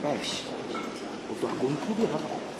아이씨, 또 공포도 하나.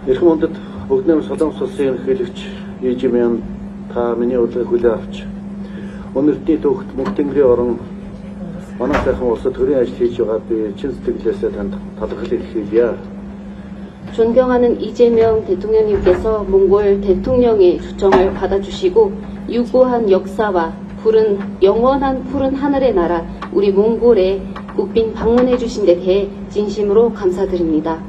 Ирэх мөндөд бүгднээ Солонгос улсын ерөнхийлөгч Ижимян та миний урилгыг хүлээн авч өнөртний төвхт Мөнх Тэнгэрийн орон манай сайхан улсад төрийн ажил хийж байгаа би чин сэтгэлээсээ танд талархлыг хэлье. 존경하는 이재명 대통령님께서 몽골 대통령의 초청을 받아주시고 유구한 역사와 영원한 푸른 하늘의 나라 우리 몽골에 국빈 방문해 주신 데 대해 진심으로 감사드립니다.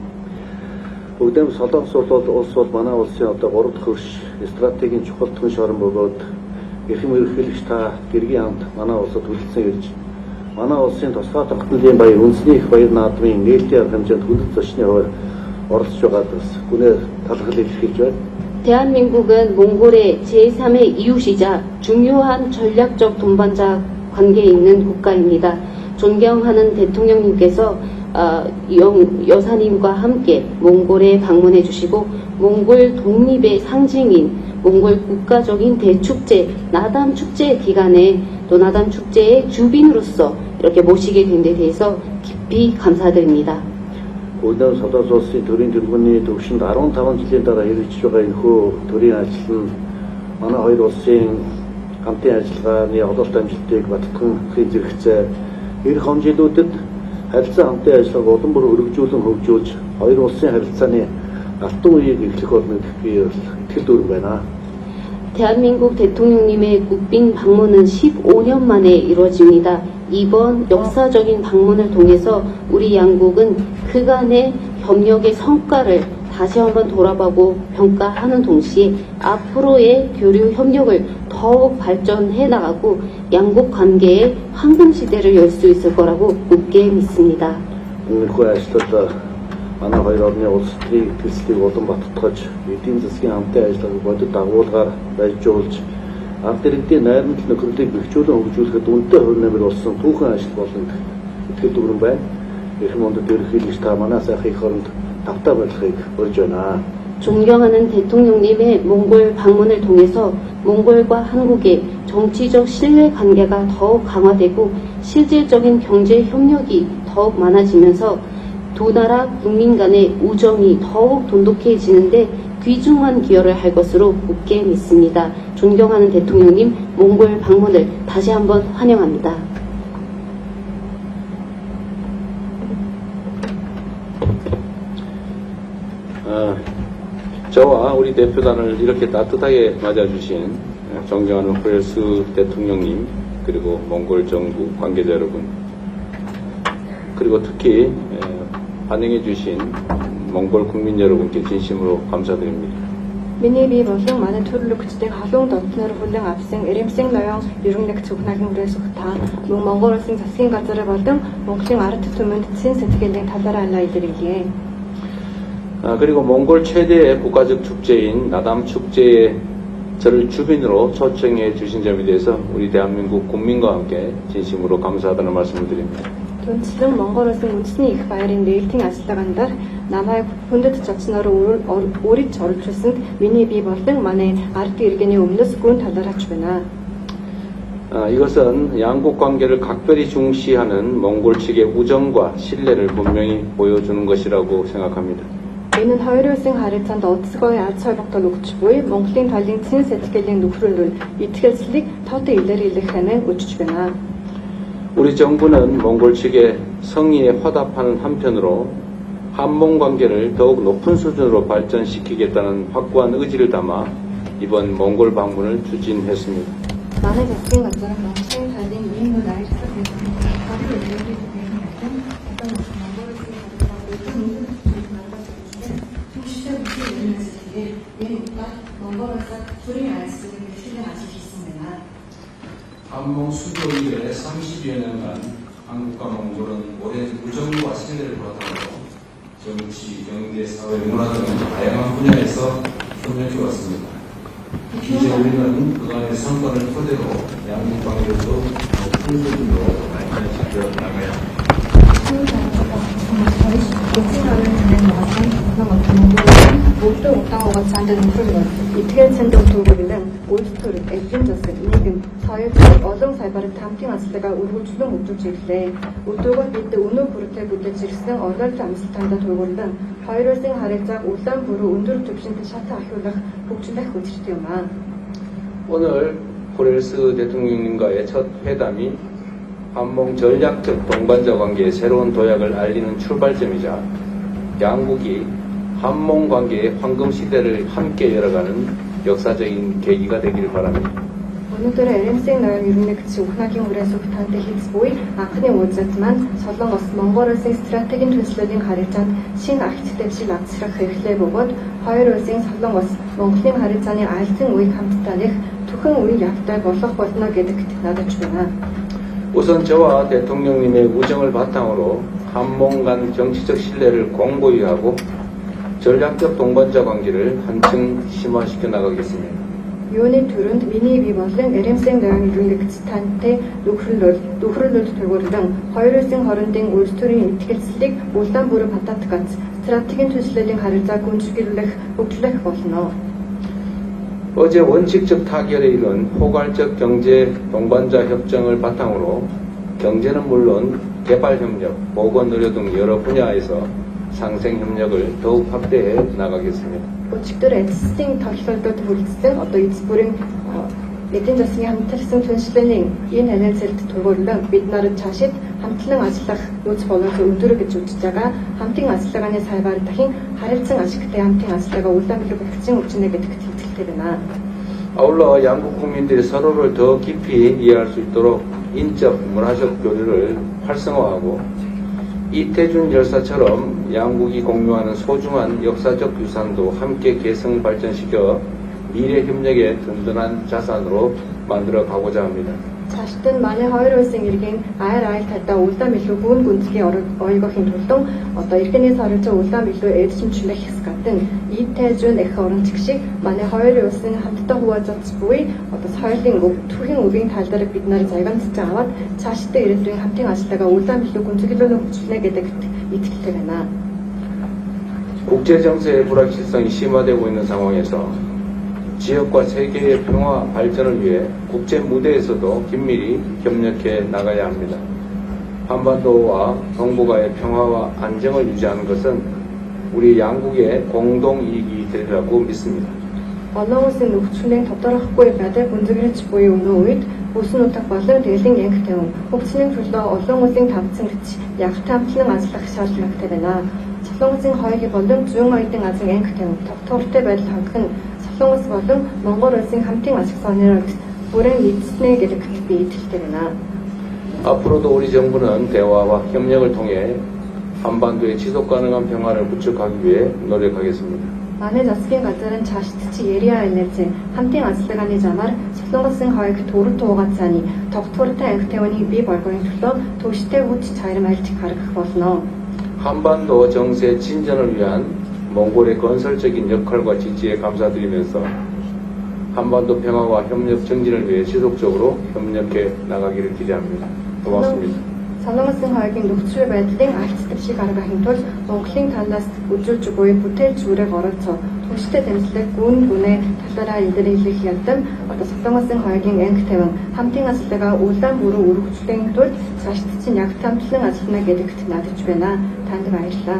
Бүгдээ Солонгос улс бол манай улсын одоо 3 дахь хөрш стратегийн чухал түн шорон бөгөөд эрхэм ерөнхийлөгч та гэргийн хамт манай улсад хүлцэн ирж манай улсын тусгай тогтнолын баяр үндэсний их баяр наадмын нээлтийн арга хэмжээнд хүлэц зочны хувьд оролцож байгаад бас гүнээр талархлыг илэрхийлж байна. 대한민국은 몽골의 제3의 이웃이자 중요한 전략적 동반자 관계에 있는 국가입니다. 존경하는 대통령님께서 여사님과 함께 몽골에 방문해 주시고 몽골 독립의 상징인 몽골 국가적인 대축제 나담 축제 기간에 또 나담 축제의 주빈으로서 이렇게 모시게 된 데 대해서 깊이 감사드립니다. Өнөө Солонгос улсын төрийн төлөвлөгөөний төвшөнд 15 жилийн дараа хэрэгжиж байгаа энэхүү төрийн ажил нь манай хоёр улсын хамтын ажиллагааны ололт амжилтыг баттган хэрэгжүүлэх эх хонжилүүдэд харилцаа хамтын ажиллагааг улам бүр өргөжүүлэн хөгжүүлж хоёр улсын харилцааны алтан үеийг эхлэх болно гэх би итгэл дүүрэн байна. 대한민국 대통령님의 국빈 방문은 15년 만에 이루어집니다. 이번 역사적인 방문을 통해서 우리 양국은 그간의 협력의 성과를 다시 한번 돌아보고 평가하는 동시에 앞으로의 교류 협력을 더욱 발전해 나가고 양국 관계의 황금 시대를 열 수 있을 거라고 굳게 믿습니다. манай хоёр орны улс төрийн төслийг улам баттгаж эдийн засгийн хамтын ажиллагааг бодит дагуулгаар байжуулж ард иргэдийн найрамдал нөхөрлөлийг бэхжүүлэн хөгжүүлэхэд үнэтэй хувь нэмэр болсон түүхэн ажил болно итгэл дүүрэн байна. Эрхэм мөндөд ерөнхийлөгч та манай сайхан их оронд тавтаа байхыг урьж байна. 존경하는 대통령님의 몽골 방문을 통해서 몽골과 한국의 정치적 신뢰 관계가 더욱 강화되고 실질적인 경제 협력이 더욱 많아지면서 두 나라 국민 간의 우정이 더욱 돈독해지는데 귀중한 기여를 할 것으로 굳게 믿습니다. 존경하는 대통령님 몽골 방문을 다시 한번 환영합니다. 저와 우리 대표단을 이렇게 따뜻하게 맞아주신 존경하는 호렐스 대통령님, 그리고 몽골 정부 관계자 여러분, 그리고 특히 환영해주신 몽골 국민 여러분께 진심으로 감사드립니다. Миний бие болон манай төрөлөгчдийн халуун дотноор хүлээн авсан Эрэмсийн ноён ерөн нэгц ухнагийн үрээс та мөн Монгол улсын засгийн газар болон Монголын ард түмэнд чин сэтгэлийн талаараа алаа илэрхийлье. 그리고 몽골 최대의 국가적 축제인 나담 축제에 저를 주빈으로 초청해 주신 점에 대해서 우리 대한민국 국민과 함께 진심으로 감사하다는 말씀을 드립니다. Түнчлэн Монгол улсын үндэсний их баярын нээлтийн ажиллагаанд намайг хүндэт зочноор өөрийг оруулжсанд миний бие болон манай ард иргэний өмнөөс гүн талархаж байна. 이것은 양국 관계를 각별히 중시하는 몽골 측의 우정과 신뢰를 분명히 보여주는 것이라고 생각합니다. Энэ нь хоёр улсын харилцаанд онцгой аз холбогдол өгч буй Монголын талын цэн сэтгэлийн нөхрөлөөр итгэлцлийг тод илэрхийлэх хэмээн үзэж байна. 우리 정부는 몽골 측의 성의에 화답하는 한편으로 한몽 관계를 더욱 높은 수준으로 발전시키겠다는 확고한 의지를 담아 이번 몽골 방문을 추진했습니다. манай засгийн газар Монголын талын ийм нэг ажлыг 한몽 수교 이래 30여 년간 한국과 몽골은 오랜 우정과 신뢰를 바탕으로 정치, 경제, 사회, 문화 등 다양한 분야에서 협력해 왔습니다. 이제 우리는 그간의 성과를 토대로 양국 관계를 더욱 높은 수준으로 발전시켜 나가야 합니다. Бүгдөө удаан хугацаанд нөхрөл итгэл цэндэн төвөглөн үйлдвэр, эзэн засаг, нийгэм, соёл, олон салбарт хамтын ажиллагаа үргэлжлэн хөгжүүлж ирлээ. Өдөргөө бид өнөө бүртээ бүлэж ирсэн олоолын амсалтанд төвөглөн хоёр улсын харилцааг улаан бүрүү өндөр түвшинд шатан ахиулах хөгжлөх хүчтэй юм аа. 오늘 호렐스 대통령님과의 첫 회담이 한몽 전략적 동반자 관계의 새로운 도약을 알리는 출발점이자 양국이 한몽 관계의 황금 시대를 함께 열어가는 역사적인 계기가 되기를 바랍니다. Өнөөдөр Эрэмсийн ноён ерөн нэгц ухнагийн үрээс ухтаантай хэлц буй анхны уулзалт маань Солонгос Монгол улсын стратегийн төслөлийн харилцаанд шинэ архитектур шиг авчрах хэрэгтэй бөгөөд хоёр улсын Солонгос Монголын харилцааны альтан үеийг хамтдаа нэх түхэн үе явтай болох болно гэдэгт надад байна. 우선 저와 대통령님의 우정을 바탕으로 한몽 간 정치적 신뢰를 공고히 하고 전략적 동반자 관계를 한층 심화시켜 나가겠습니다. Юуны төрөнд миний бие болон Эрэмсийн ноён ерөн нэгц тантай нөхрөлөд төгөрлөн хоёр улсын хоорондын үйлдвэрийн итгэлцлийг улаан бүрэн бататгац стратегийн төслөлийн харилцааг гүнзгийрүүлэх хөгжлөх болно. 어제 원칙적 타결에 이른 포괄적 경제 동반자 협정을 바탕으로 경제는 물론 개발 협력, 보건 의료 등 여러 분야에서 상생 협력을 더욱 확대해 나가겠습니다. Өчигдөр эцсийн тоглолтод хүрэлцсэн одоо эцс бүрийн эдийн засгийн хамтарсан түншлэлийн энэ харилцаанд төгөрлөн бид нарт цаашид хамтлан ажиллах нөөц боловсрол өндөр гэж үзэж байгаа хамтын ажиллагааны салбар дахин харилцан ашигтай хамтын ажиллагаа улаан билүү багцын өвчнө гэдэгт итгэлтэй байна. 아울러 양국 국민들이 서로를 더 깊이 이해할 수 있도록 인적, 문화적 교류를 활성화하고 이태준 열사처럼 양국이 공유하는 소중한 역사적 유산도 함께 계승 발전시켜 미래 협력의 든든한 자산으로 만들어 가고자 합니다. Цаашид нь манай хоёр улсын иргэн аяр айлтайдаа улаан билүү гүн гүнзгий ойгохын тулд одоо иргэний харилцаа улаан билүү эдсэмчлэх хэсгатэн Итэжүн эх орон чиг шиг манай хоёр улсын хамтдаа хуваалцаж буй одоо соёлын өв түүхийн өвийн тал дээр бид нар загамжж аваад цаашдаа ирээдүйн хамтын ажиллагаа улаан билүү гүнзгийлөн хөгжүүлнэ гэдэгт итгэлтэй байна. 국제 정세의 불확실성이 심화되고 있는 상황에서 지역과 세계의 평화 발전을 위해 국제 무대에서도 긴밀히 협력해 나가야 합니다. 한반도와 동북아의 평화와 안정을 유지하는 것은 우리 양국의 공동 이익이 되리라고 믿습니다. Олон улсын нөхцөлийн тодорхойгүй байдлыг гүнзгийрч буй өнөө үед бүсэн утга болон дэлхийн янг тавин хөгжлийн төлөө олон улсын тавцангч ягт хамтлан ажиллах шаардлагатай байна. Солонгосын хоёрын болон зүүн оюутан азийн анги тавин тогтвортой байдал хангах нь Солонгос болон Монгол улсын хамтын ашиг сонирхол бүрэн эзэснэ гэдэг би итгэлтэй байна. 앞으로도 우리 정부는 대화와 협력을 통해 한반도의 지속 가능한 평화를 구축하기 위해 노력하겠습니다. Манай засгийн газарын цаашдчиг Яриа энерги хамтын ажиллагааны замаар Солонгосын хоёрт төрөв туугаад цааны тогтвортой анги тавиныг бий болгохын төлөө төвштэй хүч чармайлт гаргах болно. 한반도 정세 진전을 위한 몽골의 건설적인 역할과 지지에 감사드리면서 한반도 평화와 협력 정진을 위해 지속적으로 협력해 나가기를 기대합니다. 고맙습니다. Солонгосын хоёрын нөхцөл байдлын арц дэвшиг гаргахын тулд Монголын талаас үзүүлж буй бүтээлч үрэг оролцоо түнштэй дэмжлэг гүн гүнээ талаараа илэрхийлэх ядам Солонгосын хоёрын анги тавин хамтын ажиллагаа улаан бүрэн өргөжлөхийн тулд цаашдсан яг тамтлан ажиллана гэдэгт найдаж байна. Танд баярлалаа.